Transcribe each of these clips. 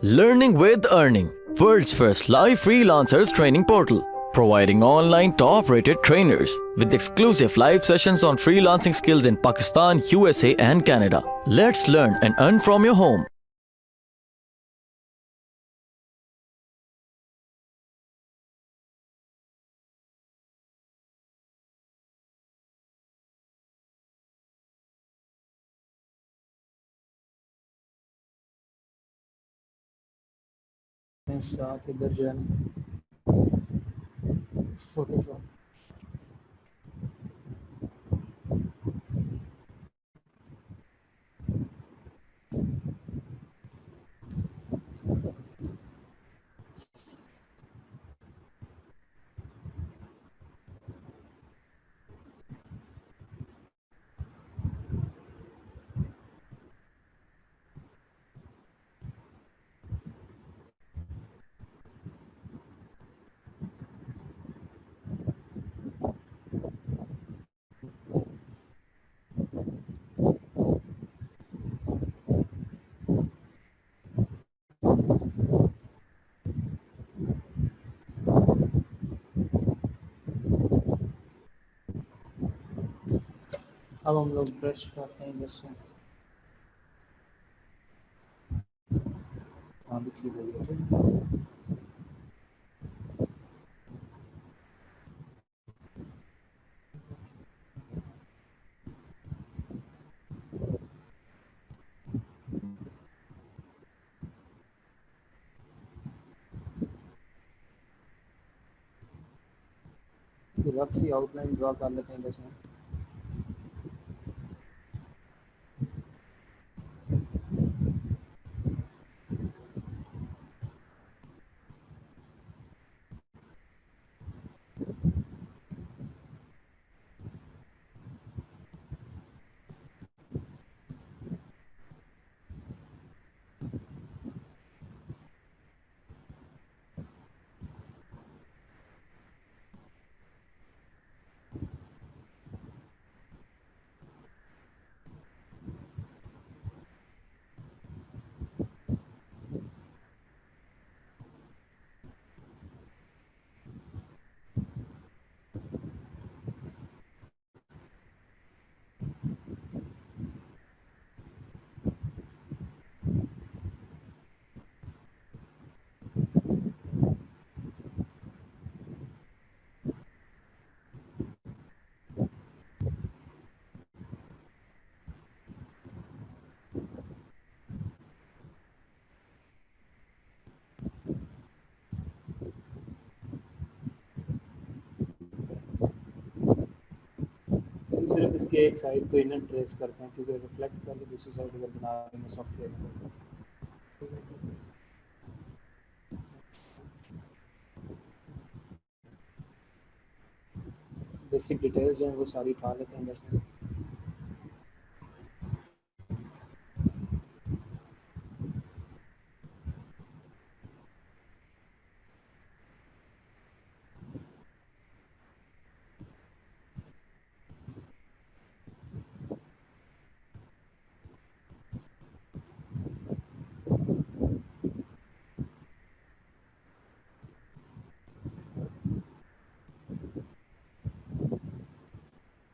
Learning with Earning, world's first live freelancers training portal, providing online top-rated trainers with exclusive live sessions on freelancing skills in Pakistan, USA and Canada. Let's learn and earn from your home. साथ इधर जो है Photoshop अब हम लोग brush करते हैं जैसे हाँ भी ठीक है रफ सी आउटलाइन ड्रॉ कर लेते हैं जैसे सिर्फ इसके एक साइड को इनर ट्रेस करते हैं क्योंकि रिफ्लेक्ट करके दूसरी साइड अगर बना रहे हैं सॉफ्टवेयर बेसिक डिटेल्स जो हैं वो सारी उठा लेते हैं जैसे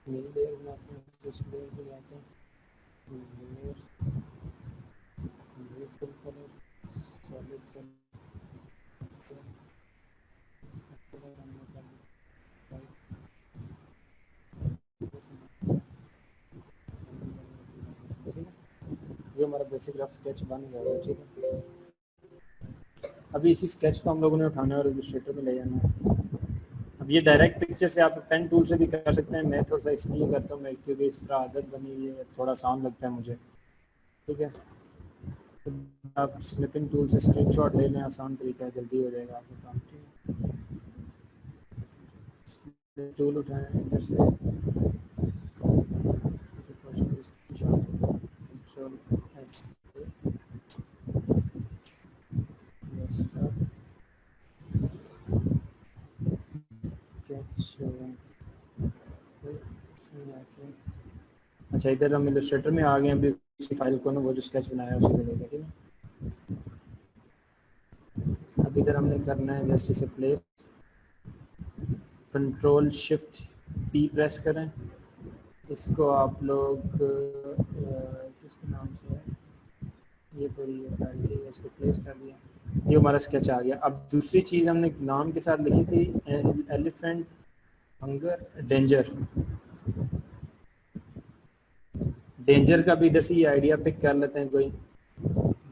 मिल लेयर में अपने जिस लेयर पे जाते हैं layer full colour solid colour ये हमारा बेसिक रफ स्केच बन गया है ठीक है। अभी इसी स्केच को हम लोगों ने उठाना है और इलस्ट्रेटर में ले जाना है। अब ये डायरेक्ट पिक्चर से आप पेन टूल से भी कर सकते हैं, मैं थोड़ा सा इसलिए करता हूँ मैं क्योंकि इस तरह आदत बनी हुई है, थोड़ा आसान लगता है मुझे ठीक है। तो आप स्निपिंग टूल से स्क्रीनशॉट ले लें, आसान तरीका है, जल्दी हो जाएगा आपका काम ठीक है। टूल उठाएं इधर से कंट्रोल एस अच्छा इधर हम इलस्ट्रेटर में आ गए हैं, अभी उसी फाइल को ना वो जो स्केच बनाया है उसी को लेकर ठीक है। अब इधर हमने करना है जस्ट इसे place, control shift P press करें, इसको आप लोग किसके नाम से है ये पूरी फाइल थी, इसको प्लेस कर दिया, ये हमारा स्केच आ गया। अब दूसरी चीज़ हमने नाम के साथ लिखी थी एलिफेंट हंगर डेंजर, डेंजर का भी इधर से ये आइडिया पिक कर लेते हैं कोई,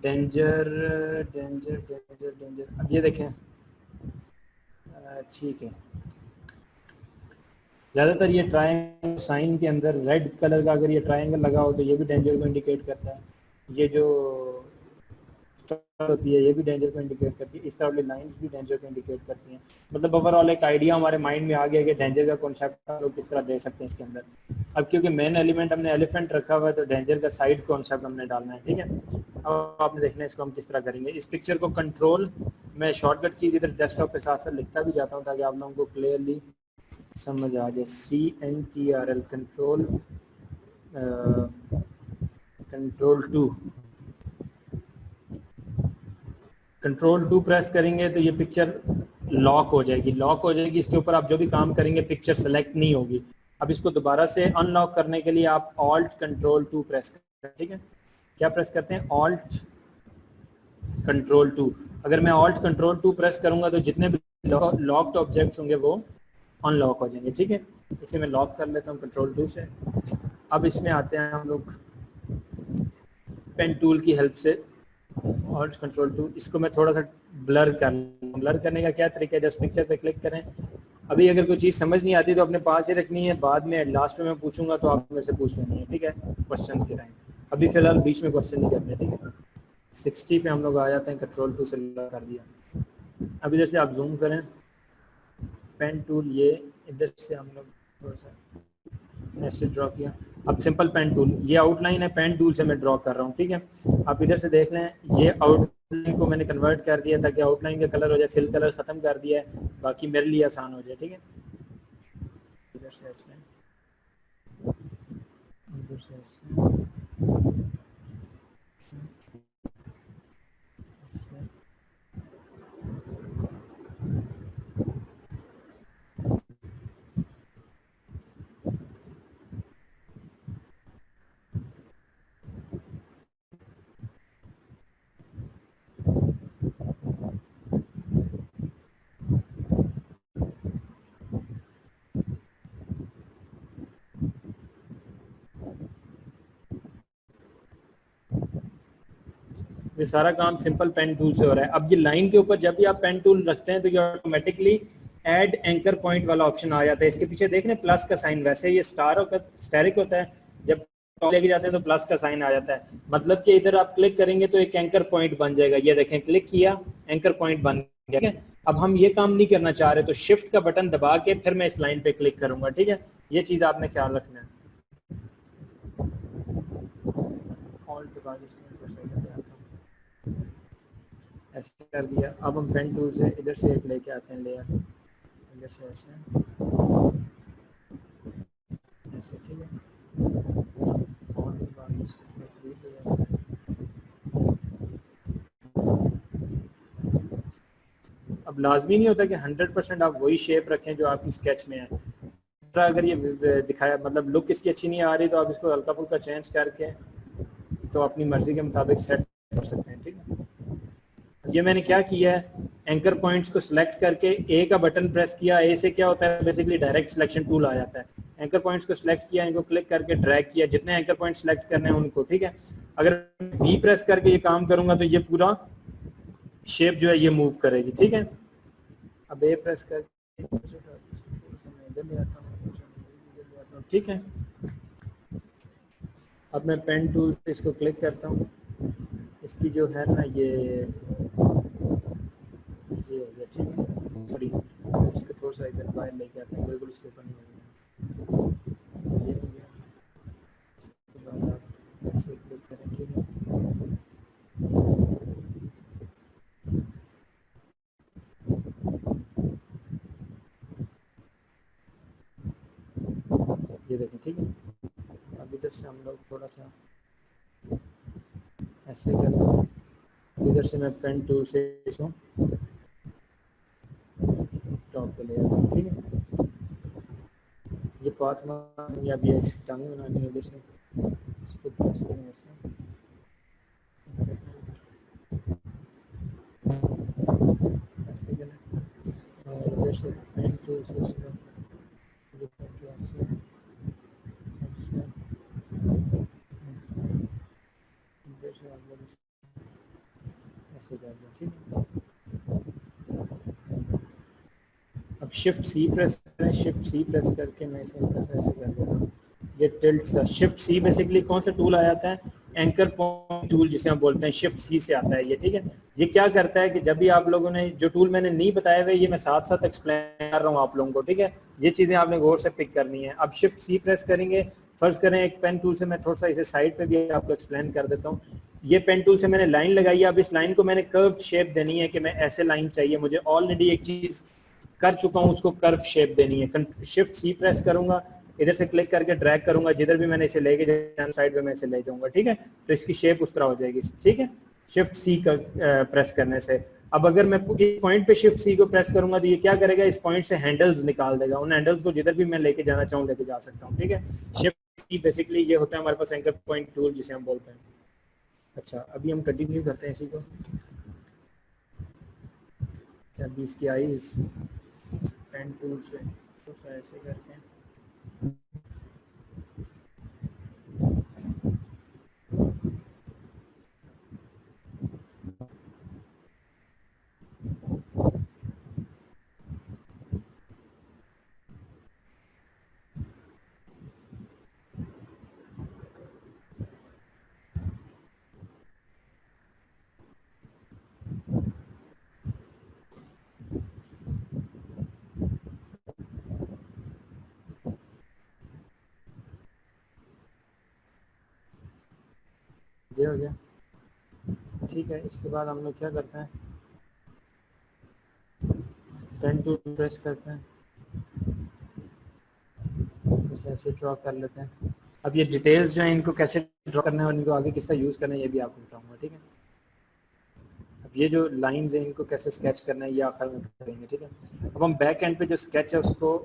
डेंजर डेंजर डेंजर डेंजर। अब ये देखें ठीक है, ज़्यादातर ये ट्रायंगल साइन के अंदर रेड कलर का अगर ये ट्रायंगल लगा हो तो ये भी डेंजर को इंडिकेट करता है, ये जो स्टार होती है ये भी डेंजर को इंडिकेट करती है, इस तरह वाली लाइंस भी डेंजर को इंडिकेट करती हैं। मतलब ओवरऑल एक आइडिया हमारे माइंड में आ गया कि डेंजर का कॉन्सेप्ट हम लोग किस तरह दे सकते हैं इसके अंदर। अब क्योंकि मेन एलिमेंट हमने एलिफेंट रखा हुआ है तो डेंजर का साइड कॉन्सेप्ट हमने डालना है, ठीक है। अब आपने देखना है इसको हम किस तरह करेंगे। इस पिक्चर को कंट्रोल, मैं शॉर्टकट कीज इधर डेस्कटॉप के साथ साथ लिखता भी जाता हूँ ताकि आप लोगों को क्लियरली समझ आ जाए। CNTRL कंट्रोल कंट्रोल 2 प्रेस करेंगे तो ये पिक्चर लॉक हो जाएगी, लॉक हो जाएगी। इसके ऊपर आप जो भी काम करेंगे पिक्चर सेलेक्ट नहीं होगी। अब इसको दोबारा से अनलॉक करने के लिए आप ऑल्ट कंट्रोल 2 प्रेस करें, ठीक है। क्या प्रेस करते हैं? Alt control 2। अगर मैं ऑल्ट कंट्रोल 2 प्रेस करूंगा तो जितने भी लॉक्ड ऑब्जेक्ट्स होंगे वो अनलॉक हो जाएंगे, ठीक है। इसे मैं लॉक कर लेता हूँ कंट्रोल 2 से। अब इसमें आते हैं हम लोग पेन टूल की हेल्प से, ऑल्ट कंट्रोल 2, इसको मैं थोड़ा सा ब्लर करने का क्या तरीका है, जस्ट पिक्चर पे क्लिक करें। अभी अगर कोई चीज़ समझ नहीं आती तो अपने पास ही रखनी है, बाद में लास्ट में मैं पूछूंगा तो आप मेरे से पूछ लेनी है, ठीक है, क्वेश्चंस के टाइम। अभी फिलहाल बीच में क्वेश्चन नहीं करने, ठीक है। 60 पे हम लोग आ जाते हैं, कंट्रोल 2 से कर दिया। अब इधर से आप जूम करें, पेन टूल ये इधर से हम लोग थोड़ा सा ऐसे ड्रॉ किया। अब सिंपल पेन टूल, ये आउटलाइन है, पेन टूल से मैं ड्रॉ कर रहा हूँ, ठीक है। आप इधर से देख लें, ये आउटलाइन को मैंने कन्वर्ट कर दिया ताकि आउटलाइन का कलर हो जाए, फिल कलर ख़त्म कर दिया है, बाकी मेरे लिए आसान हो जाए, ठीक है। इधर से ऐसे, इधर से ऐसे, ये सारा काम सिंपल पेन टूल से हो रहा है। अब ये लाइन के ऊपर जब भी आप पेन टूल रखते हैं तो ये ऑटोमेटिकली ऐड एंकर पॉइंट वाला ऑप्शन आ जाता है। इसके पीछे देख रहे हैं प्लस का साइन, वैसे ये स्टेरिक होता है, जब लेके जाते हैं तो प्लस का साइन आ जाता है। मतलब कि इधर आप क्लिक करेंगे तो एक एंकर पॉइंट बन जाएगा, ये देखें क्लिक किया एंकर पॉइंट बन गया, ठीक है। अब हम ये काम नहीं करना चाह रहे तो शिफ्ट का बटन दबा के फिर मैं इस लाइन पे क्लिक करूंगा, ठीक है। ये चीज आपने ख्याल रखना है। ऐसे कर दिया। अब हम पेन टूल से इधर से एक लेके आते हैं लेयर, इधर से ऐसे ऐसे, ठीक है। अब लाजमी नहीं होता कि 100% आप वही शेप रखें जो आपकी स्केच में है। अगर ये दिखाया मतलब लुक इसकी अच्छी नहीं आ रही तो आप इसको हल्का फुल्का चेंज करके तो अपनी मर्जी के मुताबिक सेट कर सकते हैं, ठीक है। ये मैंने क्या किया है, एंकर पॉइंट्स को सिलेक्ट करके ए का बटन प्रेस किया। ए से क्या होता है, बेसिकली डायरेक्ट सिलेक्शन टूल आ जाता है। एंकर पॉइंट्स को सिलेक्ट किया, इनको क्लिक करके ड्रैग किया, जितने एंकर पॉइंट सिलेक्ट करने हैं उनको, ठीक है। अगर वी प्रेस करके ये काम करूंगा तो ये पूरा शेप जो है ये मूव करेगी, ठीक है। अब ए प्रेस करके ठीक है। अब मैं पेन टूल पे इसको क्लिक करता हूँ, इसकी जो है ना ये हो गया, ठीक है। सॉरी, इसको थोड़ा सा इधर बाहर लेके आते हैं, बिल्कुल इसके ऊपर नहीं होगा, ये हो गया। इसके बाद आप ऐसे क्लिक करें, ठीक है। ये देखें, ठीक है। अब इधर से हम लोग थोड़ा सा ऐसे करते हैं, इधर से मैं पेन टूल से इसको पे ले आता हूँ, ठीक है। ये पाथ या भी टांगे बनानी है, इधर से इसको प्रेस करेंगे ऐसे, ऐसे करें और इधर से पेन टूल से इसको ये करके ऐसे ऐसे इधर से आप लोग ऐसे कर दें, ठीक है। अब शिफ्ट सी प्रेस करें, शिफ्ट सी प्रेस करके मैं इसे ऐसे कर देता हूँ। ये टिल्ट सा शिफ्ट सी बेसिकली कौन सा टूल आ जाता है, एंकर पॉइंट टूल जिसे हम बोलते हैं, शिफ्ट सी से आता है ये, ठीक है। ये क्या करता है कि जब भी आप लोगों ने जो टूल मैंने नहीं बताए हुए, ये मैं साथ साथ एक्सप्लेन कर रहा हूँ आप लोगों को, ठीक है। ये चीज़ें आपने गौर से पिक करनी है। अब शिफ्ट सी प्रेस करेंगे, फर्ज करें एक पेन टूल से मैं थोड़ा सा इसे साइड पे भी आपको एक्सप्लेन कर देता हूँ। ये पेन टूल से मैंने लाइन लगाई है, अब इस लाइन को मैंने कर्व शेप देनी है कि मैं ऐसे लाइन चाहिए मुझे, ऑलरेडी एक चीज़ कर चुका हूं, उसको कर्व शेप देनी है। शिफ्ट सी प्रेस करूंगा, इधर से क्लिक करके ड्रैग करूंगा, जिधर भी मैंने इसे लेके जाना साइड पे मैं इसे ले जाऊंगा, ठीक है। तो इसकी शेप उस तरह हो जाएगी, ठीक है, शिफ्ट सी का प्रेस करने से। अब अगर मैं इस पॉइंट पे शिफ्ट सी को प्रेस करूंगा तो ये क्या करेगा, इस पॉइंट से हैंडल्स निकाल देगा, उन हैंडल्स को जिधर भी मैं लेके जाना चाहूँ लेके जा सकता हूँ, ठीक है। शिफ्ट सी बेसिकली ये होता है हमारे पास एंकर पॉइंट टूल जिसे हम बोलते हैं। अच्छा, अभी हम कंटिन्यू करते हैं इसी को। अभी इसकी आईज पेन टूल से तो ऐसे करके ये हो गया, ठीक है। इसके बाद हम लोग क्या करते हैं, पेन टूल प्रेस करते हैं, कुछ ऐसे ड्रॉ कर लेते हैं। अब ये डिटेल्स जो हैं इनको कैसे ड्रॉ करना है और इनको आगे किस तरह यूज़ करना है ये भी आपको बताऊंगा, ठीक है। अब ये जो लाइंस हैं इनको कैसे स्केच करना है ये आखिर में करेंगे, ठीक है। अब हम बैक एंड पे जो स्केच है उसको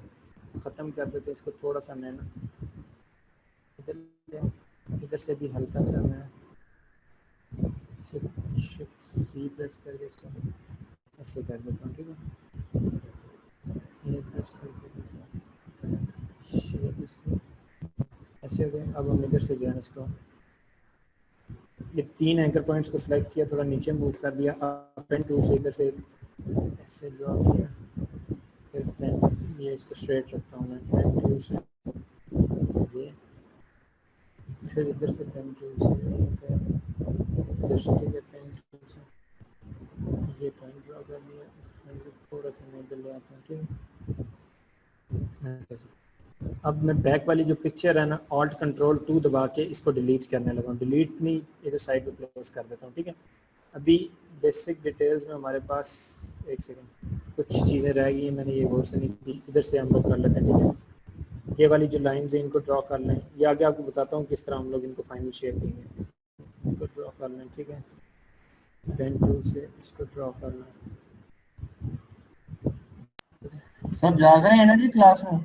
ख़त्म कर देते हैं। इसको थोड़ा सा मैं इधर से भी हल्का सा मैं शिफ्ट सी प्रेस करके इसको ऐसे कर देता हूँ, ठीक है। ये प्रेस करके शेप इसको ऐसे हो गए। अब हम इधर से जो है इसको ये 3 एंकर पॉइंट्स को सिलेक्ट किया, थोड़ा नीचे मूव कर दिया, पेन टूल से इधर से ऐसे ड्रॉ किया, फिर पेन ये इसको स्ट्रेट रखता हूँ मैं पेन टूल से, ये फिर इधर से पेन टूल से पेन टूल से ये पॉइंट ड्रॉ कर दिया, इस पॉइंट को थोड़ा सा मैं इधर ले आता हूँ, ठीक है। अब मैं बैक वाली जो पिक्चर है ना, ऑल्ट कंट्रोल 2 दबा के इसको डिलीट करने लगा हूँ। डिलीट नहीं, इधर साइड पे प्लेस कर देता हूँ, ठीक है। अभी बेसिक डिटेल्स में हमारे पास एक सेकंड कुछ चीज़ें रह गई हैं, मैंने ये गौर से नहीं की, इधर से हम लोग कर लेते हैं, ठीक है। ये वाली जो लाइन्स हैं इनको ड्रॉ कर लें, ये आगे आपको बताता हूँ किस तरह हम लोग इनको फाइनल शेप देंगे। इनको ड्रॉ कर लें, ठीक है, पेन टूल से इसको ड्रॉ कर लें। सब जाग रहे हैं ना जी क्लास में?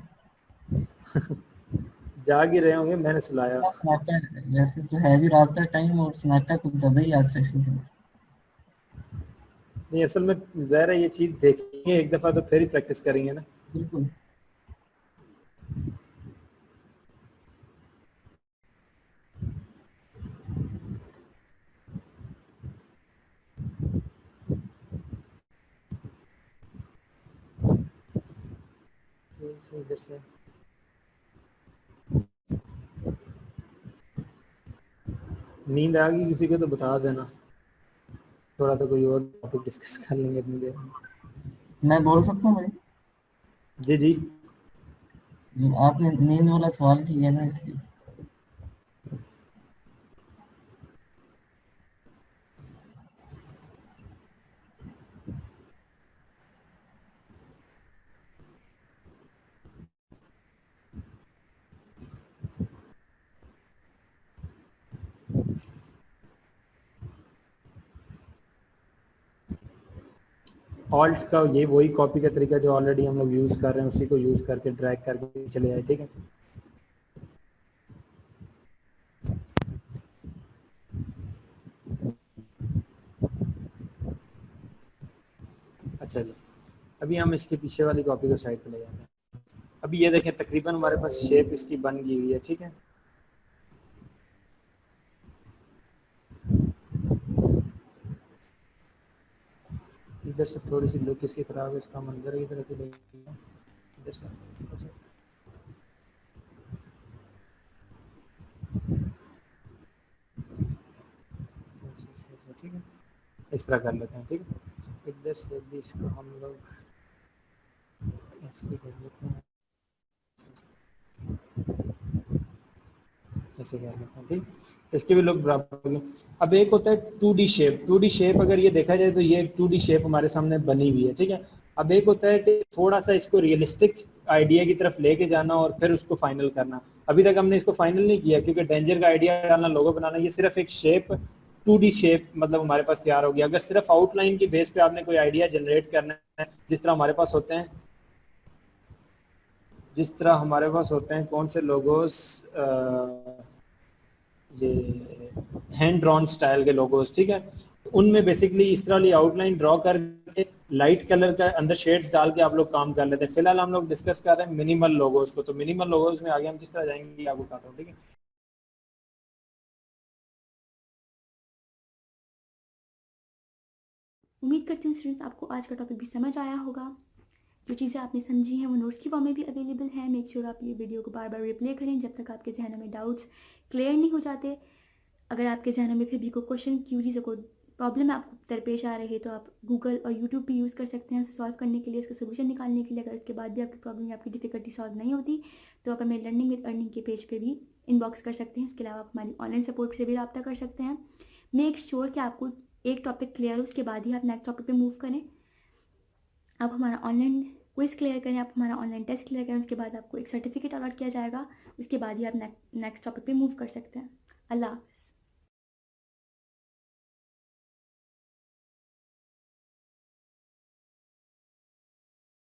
जाग ही रहे होंगे, मैंने सुलाया। सन्नाटा है, वैसे तो है भी रात का टाइम और सन्नाटा कुछ ज़्यादा ही आज सेशन है। नहीं, असल में ज़ाहिर है ये चीज़ देखेंगे एक दफ़ा तो फिर ही प्रैक्टिस करेंगे ना। बिल्कुल। इधर से नींद आ गई किसी को तो बता देना, थोड़ा सा कोई और टॉपिक डिस्कस कर लेंगे इतनी देर में। मैं बोल सकता हूँ भाई? जी जी, आपने नींद वाला सवाल किया ना इसलिए। ऑल्ट का ये वही कॉपी का तरीका जो ऑलरेडी हम लोग यूज़ कर रहे हैं उसी को यूज़ करके ड्रैग करके चले जाए, ठीक है। अच्छा जी, अभी हम इसके पीछे वाली कॉपी को साइड पे ले जाते हैं। अभी ये देखें तकरीबन हमारे पास शेप इसकी बन गई हुई है, ठीक है। इधर से थोड़ी सी लुक इसकी खराब है, इसका मंजर की तरह की लगी है। इधर से ठीक है, इस तरह कर लेते हैं, ठीक है। इधर से भी इसको हम लोग ऐसे कर लेते हैं, ऐसे कर लेते हैं, ठीक। इसके भी लोग बराबर हो गए। अब एक होता है 2D शेप। 2D शेप अगर ये देखा जाए तो ये 2D शेप हमारे सामने बनी हुई है, ठीक है। अब एक होता है कि थोड़ा सा इसको रियलिस्टिक आइडिया की तरफ लेके जाना और फिर उसको फाइनल करना। अभी तक हमने इसको फाइनल नहीं किया क्योंकि डेंजर का आइडिया डालना, लोगो बनाना, ये सिर्फ एक शेप 2D शेप मतलब हमारे पास तैयार हो गया। अगर सिर्फ आउटलाइन की बेस पे आपने कोई आइडिया जनरेट करना है, जिस तरह हमारे पास होते हैं, जिस तरह हमारे पास होते हैं कौन से लोगोस, ये हैंड ड्रॉन स्टाइल के लोगोस, ठीक है। उनमें बेसिकली इस तरह वाली आउटलाइन ड्रॉ करके लाइट कलर का अंदर शेड्स डाल के आप लोग काम कर लेते हैं। फिलहाल हम लोग डिस्कस कर रहे हैं मिनिमल लोगोस को, तो मिनिमल लोगोस में आगे हम किस तरह जाएंगे आपको बताता हूँ, ठीक है। उम्मीद करती हूँ स्टूडेंट्स आपको आज का टॉपिक भी समझ आया होगा। जो चीज़ें आपने समझी हैं वो नोट्स की फॉर्म में भी अवेलेबल है। मेक श्योर आप ये वीडियो को बार बार रिप्ले करें जब तक आपके जहनों में डाउट्स क्लियर नहीं हो जाते। अगर आपके जहनों में फिर भी कोई क्वेश्चन, क्यूरीज, कोई प्रॉब्लम आपको दरपेश आ रही है तो आप गूगल और यूट्यूब भी यूज़ कर सकते हैं उसे सॉल्व करने के लिए, उसका सोल्यूशन निकालने के लिए। अगर इसके बाद भी आपकी प्रॉब्लम या आपकी डिफिकल्टी सॉल्व नहीं होती तो आप हमें लर्निंग विद अर्निंग के पेज पे भी इनबॉक्स कर सकते हैं। उसके अलावा आप हमारी ऑनलाइन सपोर्ट से भी रब्ता कर सकते हैं। मेक श्योर कि आपको एक टॉपिक क्लियर हो, उसके बाद ही आप नेक्स्ट टॉपिक पे मूव करें। आप हमारा ऑनलाइन क्विज क्लियर करें, आप हमारा ऑनलाइन टेस्ट क्लियर करें, उसके बाद आपको एक सर्टिफिकेट अलॉट किया जाएगा। उसके बाद ही आप नेक्स्ट टॉपिक पे मूव कर सकते हैं। अल्लाह हाफ़िज़।